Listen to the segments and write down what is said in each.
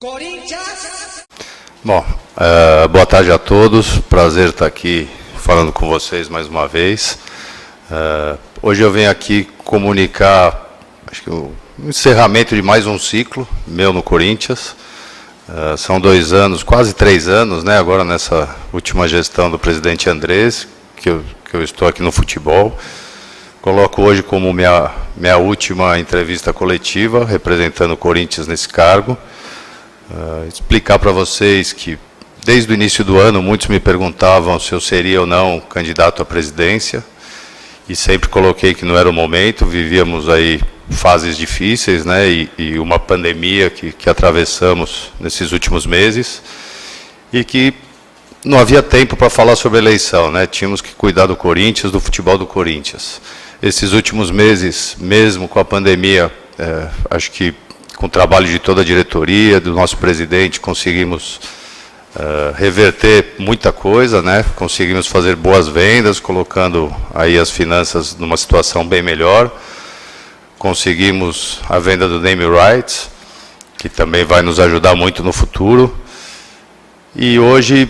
Corinthians! Bom, boa tarde a todos, prazer estar aqui falando com vocês mais uma vez. Hoje eu venho aqui comunicar, acho que o encerramento de mais um ciclo meu no Corinthians. São 2 anos, quase 3 anos, né, agora nessa última gestão do presidente Andrés, que eu estou aqui no futebol. Coloco hoje como minha última entrevista coletiva, representando o Corinthians nesse cargo. Explicar para vocês que, desde o início do ano, muitos me perguntavam se eu seria ou não candidato à presidência, e sempre coloquei que não era o momento. Vivíamos aí fases difíceis, né, e uma pandemia que atravessamos nesses últimos meses, e que não havia tempo para falar sobre eleição, né, tínhamos que cuidar do Corinthians, do futebol do Corinthians. Esses últimos meses, mesmo com a pandemia, acho que com o trabalho de toda a diretoria, do nosso presidente, conseguimos reverter muita coisa, né? Conseguimos fazer boas vendas, colocando aí as finanças numa situação bem melhor. Conseguimos a venda do name rights, que também vai nos ajudar muito no futuro. E hoje,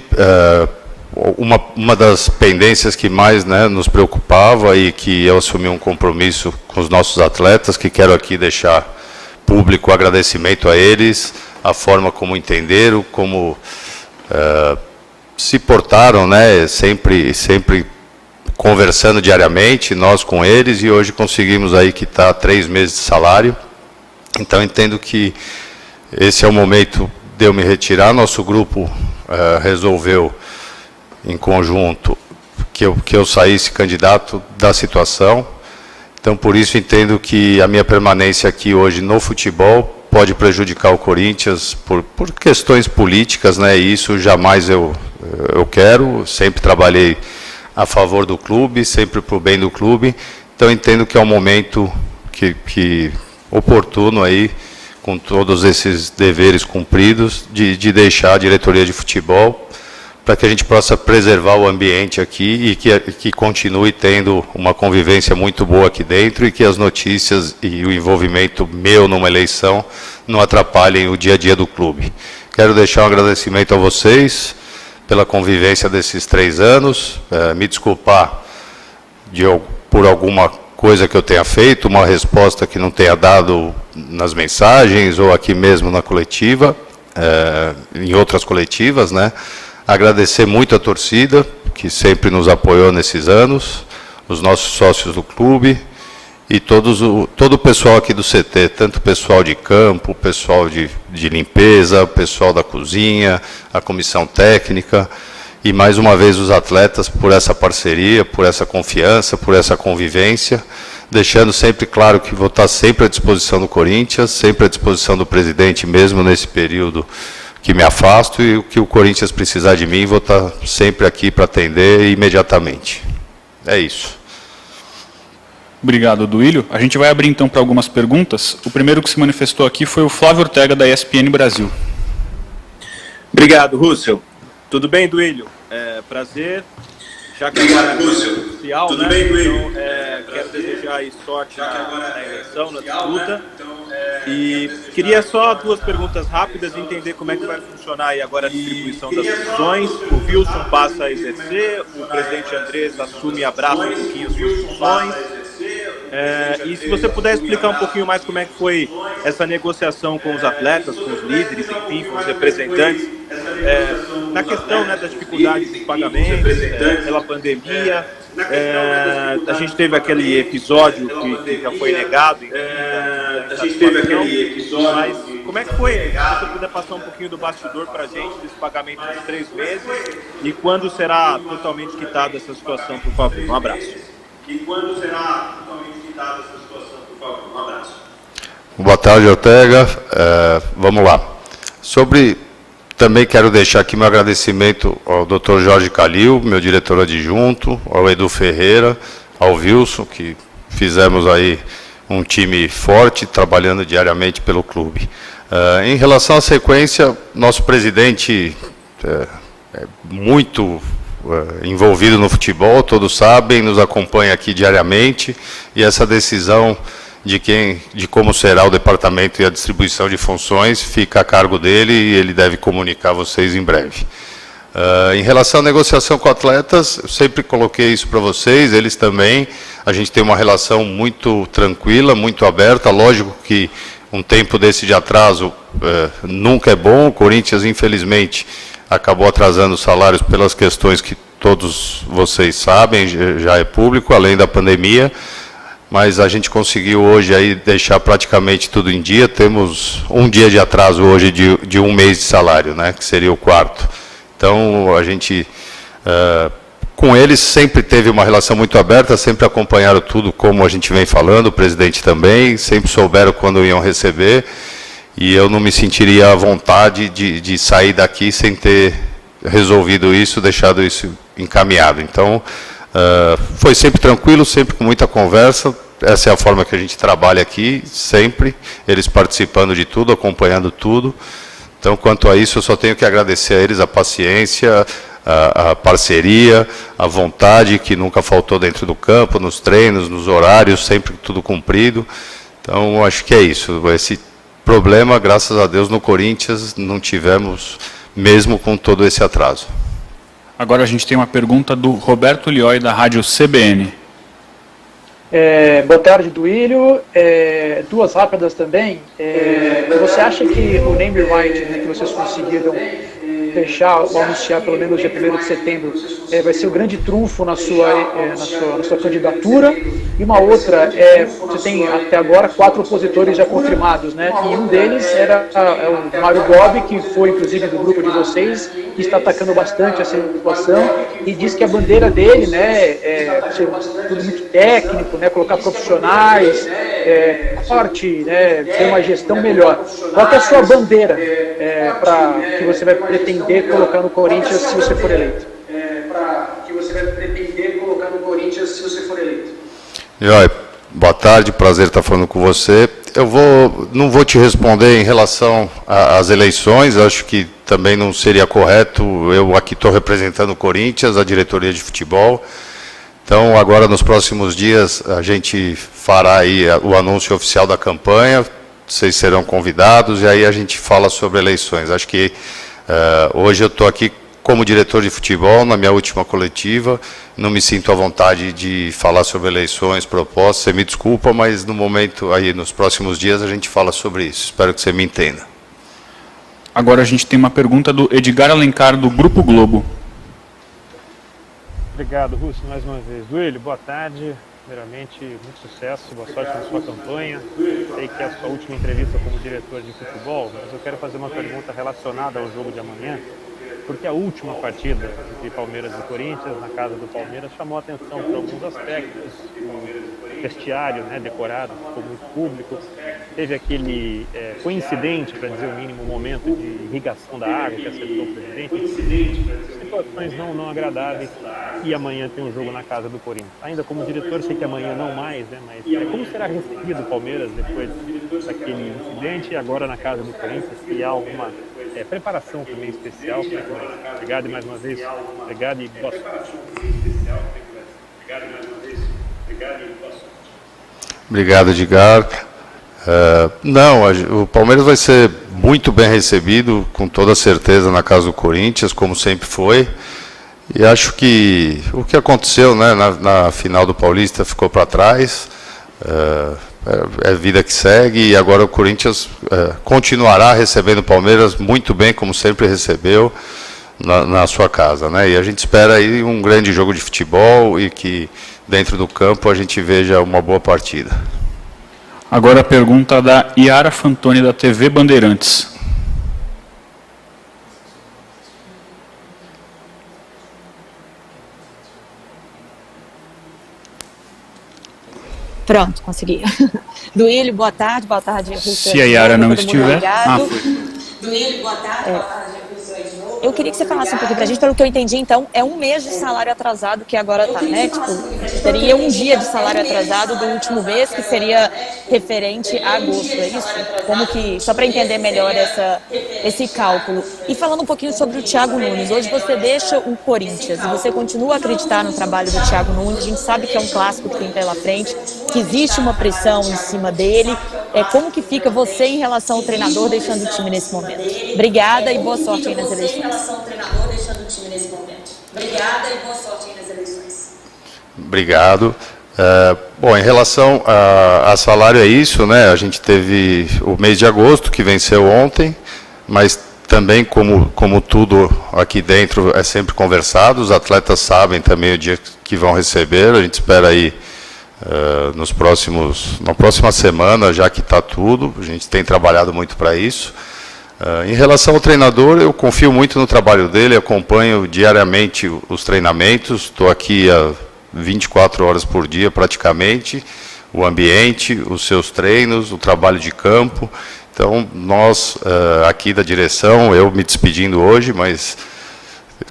uma das pendências que mais, né, nos preocupava, e que eu assumi um compromisso com os nossos atletas, que quero aqui deixar público o agradecimento a eles, a forma como entenderam, como se portaram, né, sempre conversando diariamente, nós com eles, e hoje conseguimos aí quitar 3 meses de salário. Então entendo que esse é o momento de eu me retirar. Nosso grupo resolveu em conjunto que eu saísse candidato da situação. Então, por isso, entendo que a minha permanência aqui hoje no futebol pode prejudicar o Corinthians por questões políticas, né? E isso jamais eu quero. Sempre trabalhei a favor do clube, sempre para o bem do clube. Então, entendo que é um momento que oportuno aí, com todos esses deveres cumpridos, de deixar a diretoria de futebol, para que a gente possa preservar o ambiente aqui e que continue tendo uma convivência muito boa aqui dentro, e que as notícias e o envolvimento meu numa eleição não atrapalhem o dia a dia do clube. Quero deixar um agradecimento a vocês pela convivência desses 3 anos, me desculpar por alguma coisa que eu tenha feito, uma resposta que não tenha dado nas mensagens ou aqui mesmo na coletiva, em outras coletivas, né? Agradecer muito a torcida, que sempre nos apoiou nesses anos, os nossos sócios do clube e todo o pessoal aqui do CT, tanto o pessoal de campo, o pessoal de limpeza, o pessoal da cozinha, a comissão técnica, e mais uma vez os atletas por essa parceria, por essa confiança, por essa convivência, deixando sempre claro que vou estar sempre à disposição do Corinthians, sempre à disposição do presidente, mesmo nesse período que me afasto, e o que o Corinthians precisar de mim, vou estar sempre aqui para atender imediatamente. É isso. Obrigado, Duílio. A gente vai abrir então para algumas perguntas. O primeiro que se manifestou aqui foi o Flávio Ortega, da ESPN Brasil. Obrigado, Russell. Tudo bem, Duílio? Prazer. Já que agora é oficial, tudo, né? Bem, Duílio? Então, quero desejar aí sorte na eleição, na disputa. E queria só 2 perguntas rápidas, entender como é que vai funcionar aí agora a distribuição das funções. O Wilson passa a exercer, o presidente Andrés assume e abraça um pouquinho as suas funções. E se você puder explicar um pouquinho mais como é que foi essa negociação com os atletas, com os líderes, enfim, com os representantes, na questão, né, das dificuldades dos pagamentos, pela pandemia. A gente teve aquele episódio que já foi negado, mas como é que foi? Se você puder passar um pouquinho do bastidor para a gente, desse pagamento de 3 meses, e quando será totalmente quitada essa situação, por favor? Um abraço. Um abraço. Boa tarde, Ortega. Vamos lá. Também quero deixar aqui meu agradecimento ao Dr. Jorge Calil, meu diretor adjunto, ao Edu Ferreira, ao Wilson, que fizemos aí um time forte, trabalhando diariamente pelo clube. Em relação à sequência, nosso presidente é muito envolvido no futebol, todos sabem, nos acompanha aqui diariamente, e essa decisão de como será o departamento e a distribuição de funções, fica a cargo dele e ele deve comunicar a vocês em breve. Em relação à negociação com atletas, eu sempre coloquei isso para vocês, eles também, a gente tem uma relação muito tranquila, muito aberta, lógico que um tempo desse de atraso nunca é bom, o Corinthians, infelizmente, acabou atrasando os salários pelas questões que todos vocês sabem, já é público, além da pandemia, mas a gente conseguiu hoje aí deixar praticamente tudo em dia, temos um dia de atraso hoje de um mês de salário, né, que seria o quarto. Então, a gente, com eles, sempre teve uma relação muito aberta, sempre acompanharam tudo como a gente vem falando, o presidente também, sempre souberam quando iam receber, e eu não me sentiria à vontade de sair daqui sem ter resolvido isso, deixado isso encaminhado. Então, foi sempre tranquilo, sempre com muita conversa, essa é a forma que a gente trabalha aqui, sempre, eles participando de tudo, acompanhando tudo. Então, quanto a isso, eu só tenho que agradecer a eles a paciência, a parceria, a vontade que nunca faltou dentro do campo, nos treinos, nos horários, sempre tudo cumprido. Então, acho que é isso. Esse problema, graças a Deus, no Corinthians não tivemos, mesmo com todo esse atraso. Agora a gente tem uma pergunta do Roberto Lioi, da Rádio CBN. Boa tarde, Duílio. Duas rápidas também. Você acha que o name right, né, que vocês conseguiram fechar ou anunciar pelo menos dia 1º de setembro, vai ser o grande trunfo na sua candidatura? E uma outra, você tem até agora 4 opositores já confirmados, né? E um deles é o Mário Gobi, que foi inclusive do grupo de vocês, que está atacando bastante essa situação e diz que a bandeira dele, né, ser tudo muito técnico, né, colocar profissionais, forte, né, ter uma gestão melhor. Qual que é a sua bandeira que você vai pretender colocar no Corinthians se você for eleito? Joia, boa tarde, prazer estar falando com você. Não vou te responder em relação às eleições, acho que também não seria correto, eu aqui estou representando o Corinthians, a diretoria de futebol, então agora nos próximos dias a gente fará aí o anúncio oficial da campanha, vocês serão convidados e aí a gente fala sobre eleições. Acho que hoje eu estou aqui como diretor de futebol, na minha última coletiva, não me sinto à vontade de falar sobre eleições, propostas, você me desculpa, mas no momento, aí nos próximos dias, a gente fala sobre isso. Espero que você me entenda. Agora a gente tem uma pergunta do Edgar Alencar, do Grupo Globo. Obrigado, Russo, mais uma vez. Duílio, boa tarde. Primeiramente, muito sucesso, boa sorte na sua campanha. Sei que é a sua última entrevista como diretor de futebol, mas eu quero fazer uma pergunta relacionada ao jogo de amanhã, porque a última partida entre Palmeiras e Corinthians, na casa do Palmeiras, chamou a atenção por alguns aspectos. O vestiário, né, decorado, ficou muito público. Teve aquele coincidente, para dizer o mínimo, momento de irrigação da água que acertou o presidente. Situações não agradáveis. E amanhã tem um jogo na casa do Corinthians. Ainda como diretor, sei que amanhã não mais, né, mas como será recebido o Palmeiras depois daquele incidente e agora na casa do Corinthians? Se há alguma preparação também especial? Obrigado mais uma vez. Obrigado e boa sorte. Obrigado, Edgar. Não, o Palmeiras vai ser muito bem recebido, com toda certeza, na casa do Corinthians, como sempre foi. E acho que o que aconteceu, né, na final do Paulista ficou para trás. É vida que segue e agora o Corinthians continuará recebendo o Palmeiras muito bem, como sempre recebeu na sua casa, né? E a gente espera aí um grande jogo de futebol e que dentro do campo a gente veja uma boa partida. Agora a pergunta da Yara Fantoni, da TV Bandeirantes. Pronto, consegui. Duílio, boa tarde, Russo. Se a Yara não estiver... Duílio, boa tarde, Eu queria que você falasse um pouquinho pra gente, pelo que eu entendi, então, é um mês de salário atrasado que agora tá, né? Tipo, teria um dia de salário atrasado do último mês, que seria referente a agosto, é isso? Como que, só para entender melhor esse cálculo. E falando um pouquinho sobre o Thiago Nunes, hoje você deixa o Corinthians e você continua a acreditar no trabalho do Thiago Nunes, a gente sabe que é um clássico que tem pela frente, que existe uma pressão em cima dele. Como que fica você em relação ao treinador deixando o time nesse momento? Obrigada e boa sorte aí nas eleições. Obrigado. Bom, em relação a salário é isso, né? A gente teve o mês de agosto, que venceu ontem, mas também, como tudo aqui dentro é sempre conversado, os atletas sabem também o dia que vão receber, a gente espera aí na próxima semana, já que está tudo, a gente tem trabalhado muito para isso. Em relação ao treinador, eu confio muito no trabalho dele, acompanho diariamente os treinamentos, estou aqui há 24 horas por dia praticamente, o ambiente, os seus treinos, o trabalho de campo. Então, nós aqui da direção, eu me despedindo hoje, mas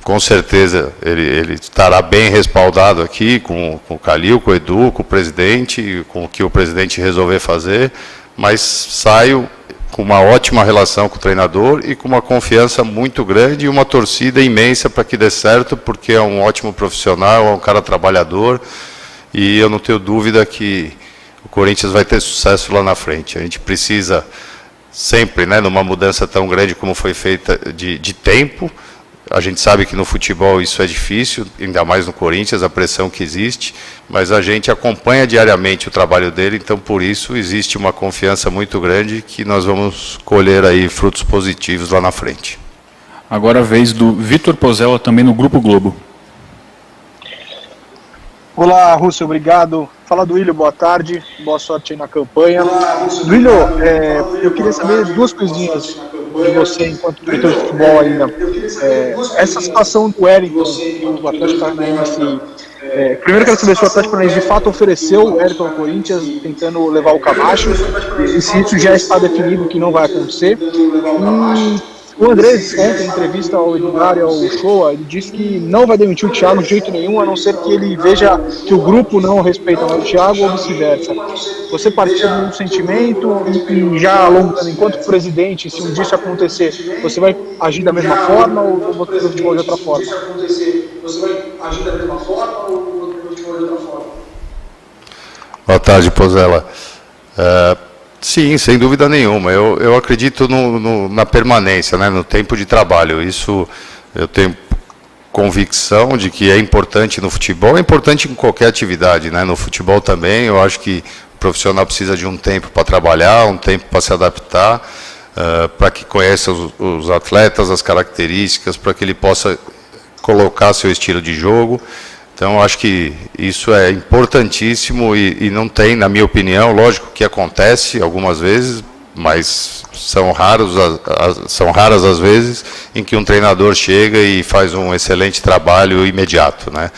com certeza ele estará bem respaldado aqui com o Calil, com o Edu, com o presidente, com o que o presidente resolver fazer, mas saio com uma ótima relação com o treinador e com uma confiança muito grande e uma torcida imensa para que dê certo, porque é um ótimo profissional, é um cara trabalhador e eu não tenho dúvida que o Corinthians vai ter sucesso lá na frente. A gente precisa sempre, né, numa mudança tão grande como foi feita de tempo. A gente sabe que no futebol isso é difícil, ainda mais no Corinthians, a pressão que existe, mas a gente acompanha diariamente o trabalho dele, então por isso existe uma confiança muito grande que nós vamos colher aí frutos positivos lá na frente. Agora a vez do Vitor Pozella, também no Grupo Globo. Olá, Russo, obrigado. Fala do Duílio, boa tarde, boa sorte aí na campanha. Duílio, eu queria saber duas coisinhas de você enquanto diretor de futebol ainda. Essa situação do Wellington, do Atlético Paranaense, primeiro quero saber se o Atlético Paranaense de fato ofereceu o Wellington ao Corinthians, tentando levar o Camacho, e se isso já está definido que não vai acontecer. O Andrés, ontem, em entrevista ao Edgar e ao Shoa, ele disse que não vai demitir o Thiago de jeito nenhum, a não ser que ele veja que o grupo não respeita o Thiago ou vice-versa. Você partilha do sentimento e já alongando, enquanto presidente, se um dia isso acontecer, você vai agir da mesma forma ou você vai de outra forma? Boa tarde, Pozella. Sim, sem dúvida nenhuma. Eu acredito na permanência, né, no tempo de trabalho. Isso eu tenho convicção de que é importante no futebol, é importante em qualquer atividade, né? No futebol também, eu acho que o profissional precisa de um tempo para trabalhar, um tempo para se adaptar, para que conheça os atletas, as características, para que ele possa colocar seu estilo de jogo. Então, eu acho que isso é importantíssimo e não tem, na minha opinião, lógico que acontece algumas vezes, mas são raras as vezes em que um treinador chega e faz um excelente trabalho imediato, né?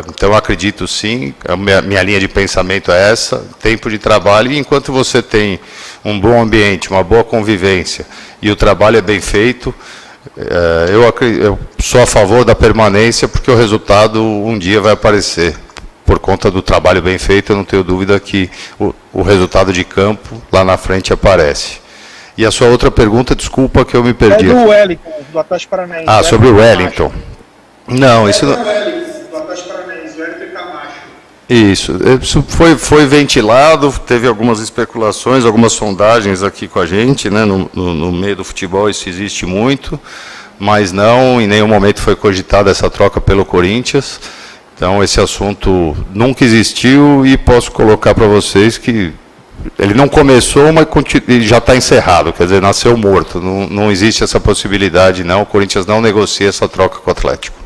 Então, eu acredito sim, a minha linha de pensamento é essa, tempo de trabalho, e enquanto você tem um bom ambiente, uma boa convivência e o trabalho é bem feito, eu sou a favor da permanência, porque o resultado um dia vai aparecer. Por conta do trabalho bem feito, eu não tenho dúvida que o resultado de campo lá na frente aparece. E a sua outra pergunta, desculpa que eu me perdi. É do Wellington, do Atlético Paranaense. Sobre o Wellington. Não, isso não... Do Atlético Paranaense, Wellington e Camacho. Isso foi ventilado, teve algumas especulações, algumas sondagens aqui com a gente, né, no meio do futebol isso existe muito, mas não, em nenhum momento foi cogitada essa troca pelo Corinthians, então esse assunto nunca existiu e posso colocar para vocês que ele não começou, mas já está encerrado, quer dizer, nasceu morto, não existe essa possibilidade não, o Corinthians não negocia essa troca com o Atlético.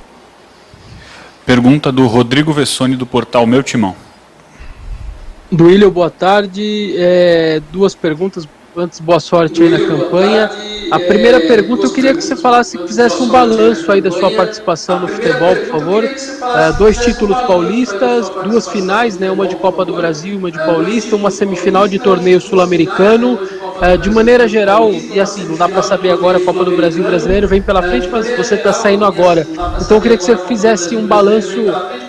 Pergunta do Rodrigo Vessoni, do portal Meu Timão. Duílio, boa tarde. Duas perguntas. Antes, boa sorte aí na campanha. A primeira pergunta, eu queria que você fizesse um balanço aí da sua participação no futebol, por favor. 2 títulos paulistas, 2 finais, né, uma de Copa do Brasil e uma de Paulista, uma semifinal de torneio sul-americano. De maneira geral, e assim, não dá para saber agora, a Copa do Brasil brasileiro vem pela frente, mas você está saindo agora. Então eu queria que você fizesse um balanço,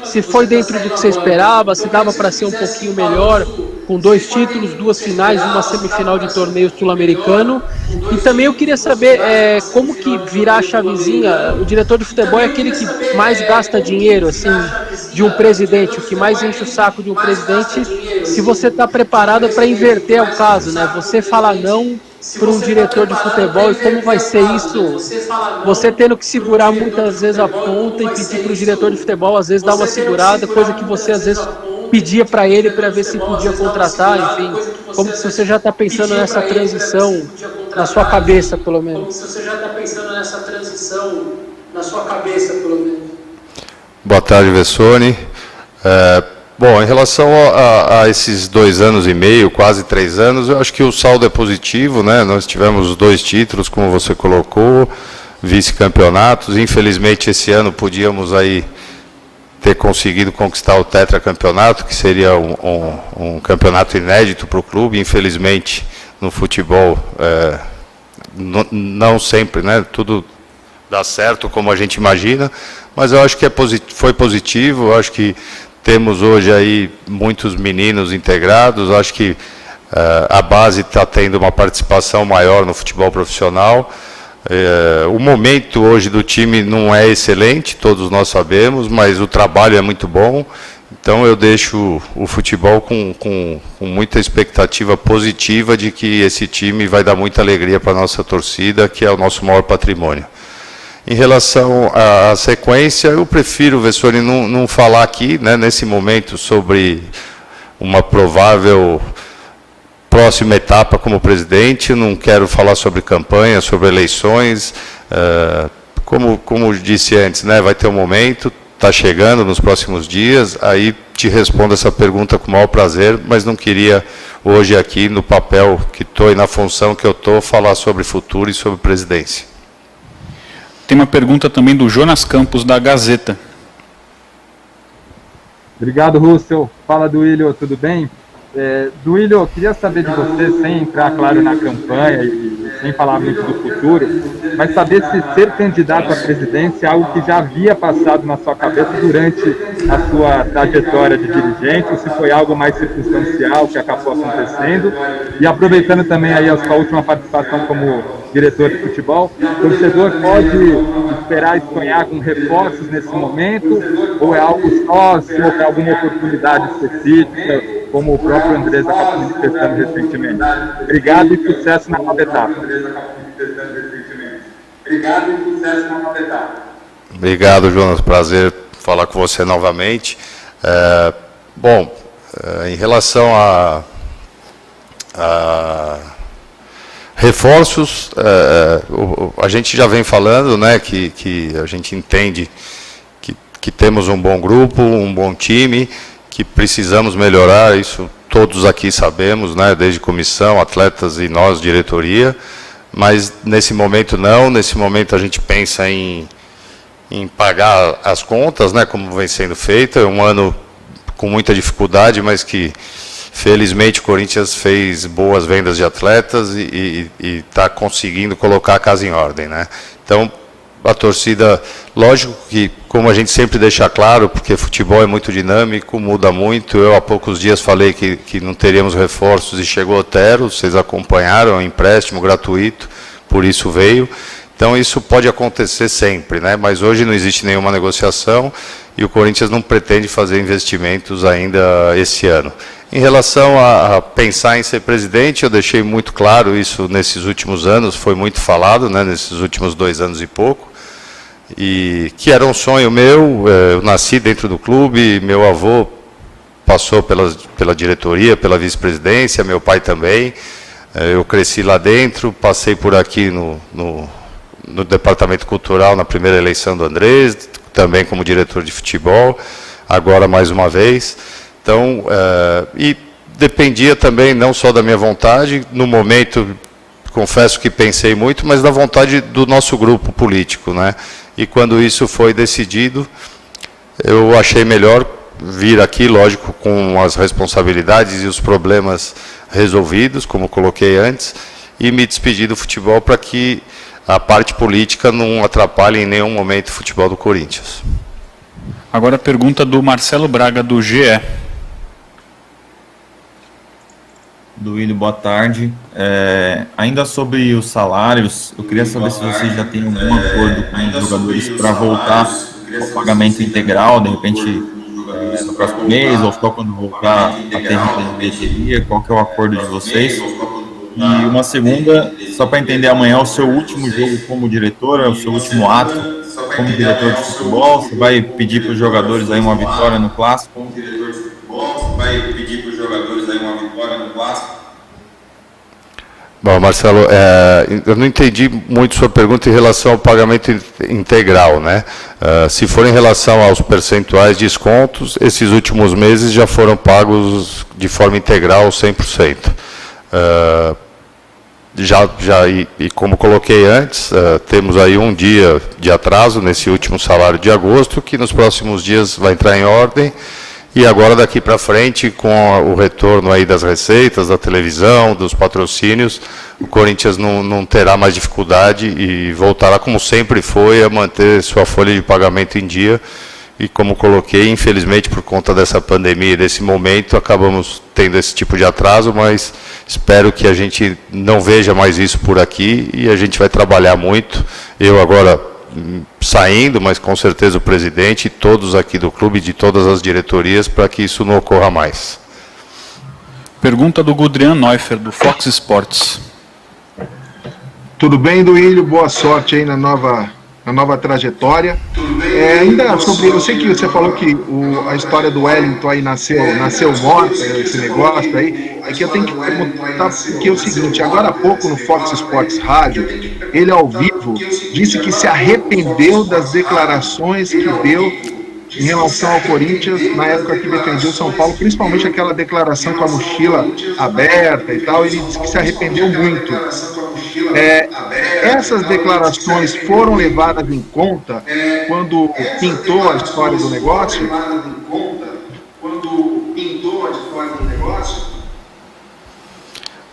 se foi dentro do que você esperava, se dava para ser um pouquinho melhor, com 2 títulos, 2 finais, uma semifinal de torneio sul-americano. E também eu queria saber como que virar a chavezinha. O diretor de futebol é aquele que mais gasta dinheiro, assim, de um presidente, o que mais enche o saco de um presidente, se você está preparado para inverter o caso, né? Você fala não para um diretor de futebol, e como vai ser isso? Você tendo que segurar muitas vezes a ponta e pedir para o diretor de futebol, às vezes, dar uma segurada, coisa que você às vezes pedia para ele para ver se podia contratar, enfim. Como se você já está pensando nessa transição na sua cabeça, pelo menos? Boa tarde, Vessone. Bom, em relação a esses 2 anos e meio, quase 3 anos, eu acho que o saldo é positivo, né? Nós tivemos 2 títulos, como você colocou, vice-campeonatos. Infelizmente, esse ano podíamos aí ter conseguido conquistar o tetracampeonato, que seria um campeonato inédito para o clube. Infelizmente, no futebol, não sempre, né? Tudo dá certo como a gente imagina, mas eu acho que foi positivo. Eu acho que temos hoje aí muitos meninos integrados. Acho que a base está tendo uma participação maior no futebol profissional. O momento hoje do time não é excelente, todos nós sabemos, mas o trabalho é muito bom. Então eu deixo o futebol com muita expectativa positiva de que esse time vai dar muita alegria para a nossa torcida, que é o nosso maior patrimônio. Em relação à sequência, eu prefiro, Vessone, não falar aqui, né, nesse momento, sobre uma provável próxima etapa como presidente. Não quero falar sobre campanha, sobre eleições. Como disse antes, né, vai ter um momento, está chegando nos próximos dias, aí te respondo essa pergunta com o maior prazer, mas não queria hoje aqui, no papel que estou e na função que eu estou, falar sobre futuro e sobre presidência. Tem uma pergunta também do Jonas Campos, da Gazeta. Obrigado, Russell. Fala, Duílio, tudo bem? Duílio, eu queria saber de você, sem entrar, claro, na campanha e sem falar muito do futuro, mas saber se ser candidato à presidência é algo que já havia passado na sua cabeça durante a sua trajetória de dirigente, ou se foi algo mais circunstancial que acabou acontecendo. E aproveitando também aí a sua última participação como diretor de futebol, o torcedor pode esperar e sonhar com reforços nesse momento, ou é algo só se houver alguma oportunidade específica, como o próprio Andrés acabou manifestando recentemente? Obrigado e sucesso na nova etapa. Obrigado, Jonas. Prazer falar com você novamente. Bom, em relação a reforços, a gente já vem falando, né, que a gente entende que temos um bom grupo, um bom time, que precisamos melhorar, isso todos aqui sabemos, né, desde comissão, atletas e nós, diretoria, mas nesse momento não. Nesse momento a gente pensa em pagar as contas, né, como vem sendo feito. É um ano com muita dificuldade, mas que felizmente o Corinthians fez boas vendas de atletas e está conseguindo colocar a casa em ordem, né? Então, a torcida, lógico que, como a gente sempre deixa claro, porque futebol é muito dinâmico, muda muito. Eu há poucos dias falei que não teríamos reforços e chegou Otero, vocês acompanharam, é um empréstimo gratuito, por isso veio. Então isso pode acontecer sempre, né? Mas hoje não existe nenhuma negociação e o Corinthians não pretende fazer investimentos ainda esse ano. Em relação a pensar em ser presidente, eu deixei muito claro isso nesses últimos anos, foi muito falado, né, nesses últimos 2 anos e pouco, e que era um sonho meu. Eu nasci dentro do clube, meu avô passou pela diretoria, pela vice-presidência, meu pai também. Eu cresci lá dentro, passei por aqui no departamento cultural na primeira eleição do Andrés, também como diretor de futebol, agora mais uma vez. Então, e dependia também não só da minha vontade, no momento, confesso que pensei muito, mas da vontade do nosso grupo político, né? E quando isso foi decidido, eu achei melhor vir aqui, lógico, com as responsabilidades e os problemas resolvidos, como coloquei antes, e me despedir do futebol para que a parte política não atrapalhe em nenhum momento o futebol do Corinthians. Agora a pergunta do Marcelo Braga, do GE. Duílio, boa tarde. Ainda sobre os salários, eu queria saber se vocês já têm algum acordo com os jogadores para voltar ao pagamento integral, de repente no próximo mês, ou só quando voltar a ter renda de bilheteria? Qual que é o acordo de vocês? E uma segunda, só para entender amanhã, o seu último jogo como diretor, o seu último ato como diretor de futebol, você vai pedir para os jogadores aí uma vitória no Clássico? Como diretor de futebol, você vai pedir para os jogadores aí uma vitória no Clássico? Bom, Marcelo, eu não entendi muito sua pergunta em relação ao pagamento integral, né? Se for em relação aos percentuais de descontos, esses últimos meses já foram pagos de forma integral, 100%. E como coloquei antes, temos aí um dia de atraso nesse último salário de agosto, que nos próximos dias vai entrar em ordem, e agora daqui para frente, com o retorno aí das receitas, da televisão, dos patrocínios, o Corinthians não terá mais dificuldade e voltará como sempre foi a manter sua folha de pagamento em dia. E como coloquei, infelizmente por conta dessa pandemia e desse momento, acabamos tendo esse tipo de atraso, mas espero que a gente não veja mais isso por aqui e a gente vai trabalhar muito. Eu agora saindo, mas com certeza o presidente e todos aqui do clube, de todas as diretorias, para que isso não ocorra mais. Pergunta do Gudrian Neuffer, do Fox Sports. Tudo bem, Duílio? Boa sorte aí na nova trajetória. Ainda sobre, eu sei que você falou que a história do Wellington aí nasceu morta, esse negócio aí, é que eu tenho que perguntar, porque é o seguinte, agora há pouco no Fox Sports Rádio, ele ao vivo disse que se arrependeu das declarações que deu em relação ao Corinthians na época que defendeu o São Paulo, principalmente aquela declaração com a mochila aberta e tal, ele disse que se arrependeu muito. Essas declarações foram levadas em conta quando pintou a história do negócio?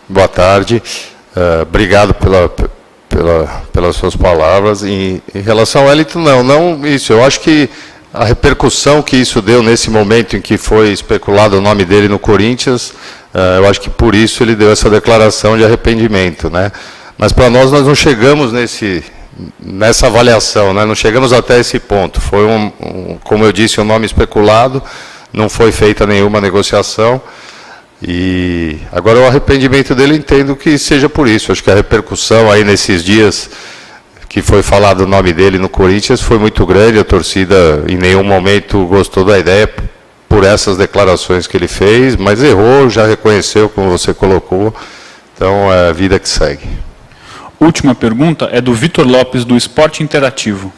Boa tarde, obrigado pelas suas palavras. Em relação ao Wellington, não isso, eu acho que a repercussão que isso deu nesse momento em que foi especulado o nome dele no Corinthians, eu acho que por isso ele deu essa declaração de arrependimento, né? Mas para nós não chegamos nessa avaliação, né? Não chegamos até esse ponto. Foi como eu disse, um nome especulado, não foi feita nenhuma negociação. E agora o arrependimento dele, entendo que seja por isso. Acho que a repercussão aí nesses dias que foi falado o nome dele no Corinthians foi muito grande, a torcida em nenhum momento gostou da ideia por essas declarações que ele fez, mas errou, já reconheceu, como você colocou, então é a vida que segue. Última pergunta é do Vitor Lopes, do Esporte Interativo.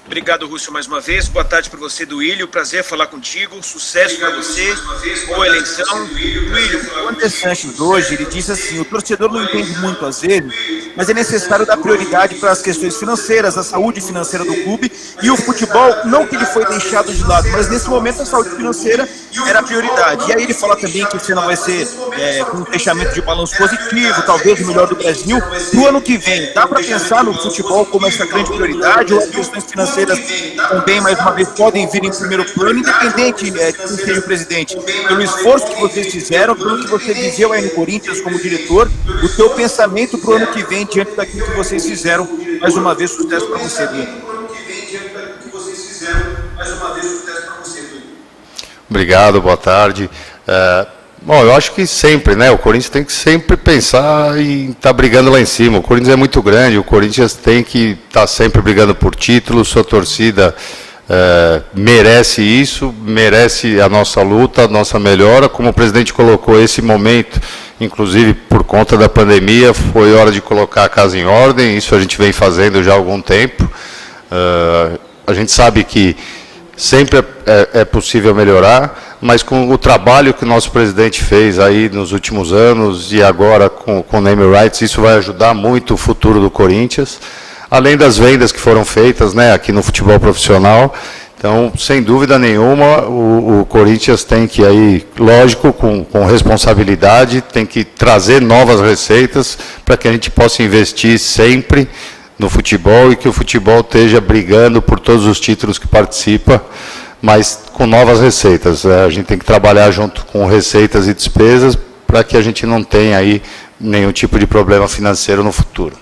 Obrigado, Rússio, mais uma vez. Boa tarde para você, Duílio. Prazer falar contigo. Sucesso para você. Boa eleição. Duílio, o André Sanches hoje, ele disse assim, o torcedor não entende muito às vezes, mas é necessário dar prioridade para as questões financeiras, a saúde financeira do clube e o futebol, não que ele foi deixado de lado, mas nesse momento a saúde financeira era a prioridade. E aí ele fala também que esse ano vai ser com um fechamento de balanço positivo, talvez o melhor do Brasil. No ano que vem, dá para pensar no futebol como essa grande prioridade ou as questões financeiras também, mais uma vez, podem vir em primeiro plano, independente de quem seja o presidente, pelo esforço que vocês fizeram, pelo que você viveu aí no Corinthians como diretor, o teu pensamento para o ano que vem, diante daquilo que vocês fizeram, mais uma vez, sucesso para você, Duílio. Obrigado, boa tarde. Bom, eu acho que sempre, né? O Corinthians tem que sempre pensar em estar brigando lá em cima. O Corinthians é muito grande, o Corinthians tem que estar sempre brigando por títulos, sua torcida merece isso, merece a nossa luta, a nossa melhora. Como o presidente colocou, esse momento, inclusive por conta da pandemia, foi hora de colocar a casa em ordem, isso a gente vem fazendo já há algum tempo. A gente sabe que sempre é possível melhorar, mas com o trabalho que o nosso presidente fez aí nos últimos anos e agora com o name rights, isso vai ajudar muito o futuro do Corinthians, além das vendas que foram feitas, né, aqui no futebol profissional. Então, sem dúvida nenhuma, o Corinthians tem que, aí, lógico, com responsabilidade, tem que trazer novas receitas para que a gente possa investir sempre no futebol e que o futebol esteja brigando por todos os títulos que participa, mas com novas receitas. A gente tem que trabalhar junto com receitas e despesas para que a gente não tenha aí nenhum tipo de problema financeiro no futuro.